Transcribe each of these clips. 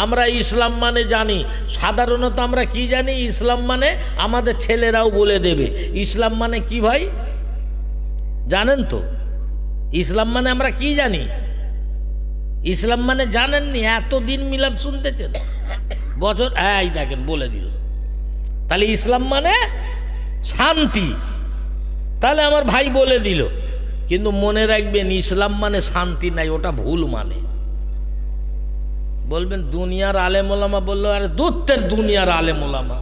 আমরা ইসলাম মানে জানি, সাধারণত আমরা কি জানি? ইসলাম মানে আমাদের ছেলেরাও বলে দেবে ইসলাম মানে কি ভাই জানেন তো? ইসলাম মানে আমরা কি জানি? ইসলাম মানে জানেননি? এতদিন মিলাদ শুনতেছেন বছর, এই দেখেন বলে দিল। তাহলে ইসলাম মানে শান্তি, তাহলে আমার ভাই বলে দিল। কিন্তু মনে রাখবেন ইসলাম মানে শান্তি নাই, ওটা ভুল মানে। বলবেন দুনিয়ার আলেম ওলামা বললো, আরে দূতের দুনিয়ার আলেম ওলামা,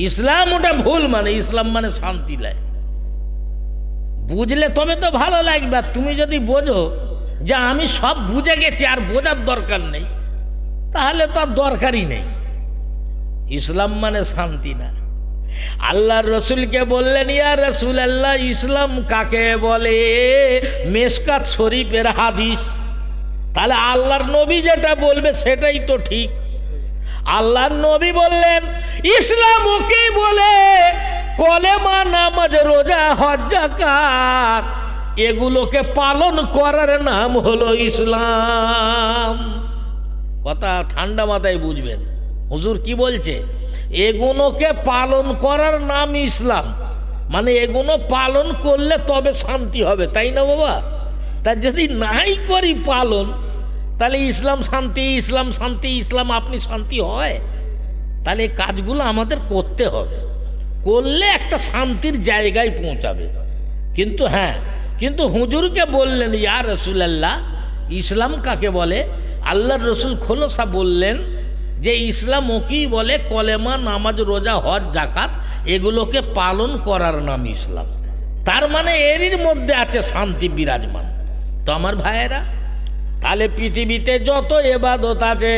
ইসলাম ওটা ভুল মানে। ইসলাম মানে শান্তি নাই। বুঝলে তবে তো ভালো লাগবে। তুমি যদি বোঝো যে আমি সব বুঝে গেছি আর বোঝার দরকার নেই, তাহলে তো আর দরকারই নেই। ইসলাম মানে শান্তি না। আল্লাহর রসুলকে বললেন, ইয়া রাসূলুল্লাহ ইসলাম কাকে বলে? মিশকাত শরীফের হাদিস। তাহলে আল্লাহর নবী যেটা বলবে সেটাই তো ঠিক। আল্লাহর নবী বললেন ইসলাম ওকে বলে কলেমা, নামাজ, রোজা, হজ, যাকাত, এগুলোকে পালন করার নাম হলো ইসলাম। কথা ঠান্ডা মাথায় বুঝবেন। হুজুর কি বলছে? এগুলোকে পালন করার নাম ইসলাম, মানে এগুলো পালন করলে তবে শান্তি হবে, তাই না বাবা? তা যদি নাই করি পালন, তাহলে ইসলাম শান্তি, ইসলাম শান্তি, ইসলাম আপনি শান্তি হয়? তাহলে এই কাজগুলো আমাদের করতে হবে, করলে একটা শান্তির জায়গায় পৌঁছাবে। কিন্তু হ্যাঁ, কিন্তু হুজুরকে বললেন ইয়া রাসূলুল্লাহ ইসলাম কাকে বলে? আল্লাহর রসুল খোলসা বললেন যে ইসলাম ওকেই বলে কলেমা, নামাজ, রোজা, হজ, যাকাত, এগুলোকে পালন করার নাম ইসলাম। তার মানে এরই মধ্যে আছে শান্তি বিরাজমান। তো আমার ভাইয়েরা, তাহলে পৃথিবীতে যত ইবাদত আছে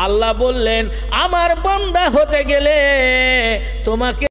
আল্লাহ বললেন আমার বান্দা হতে গেলে তোমাকে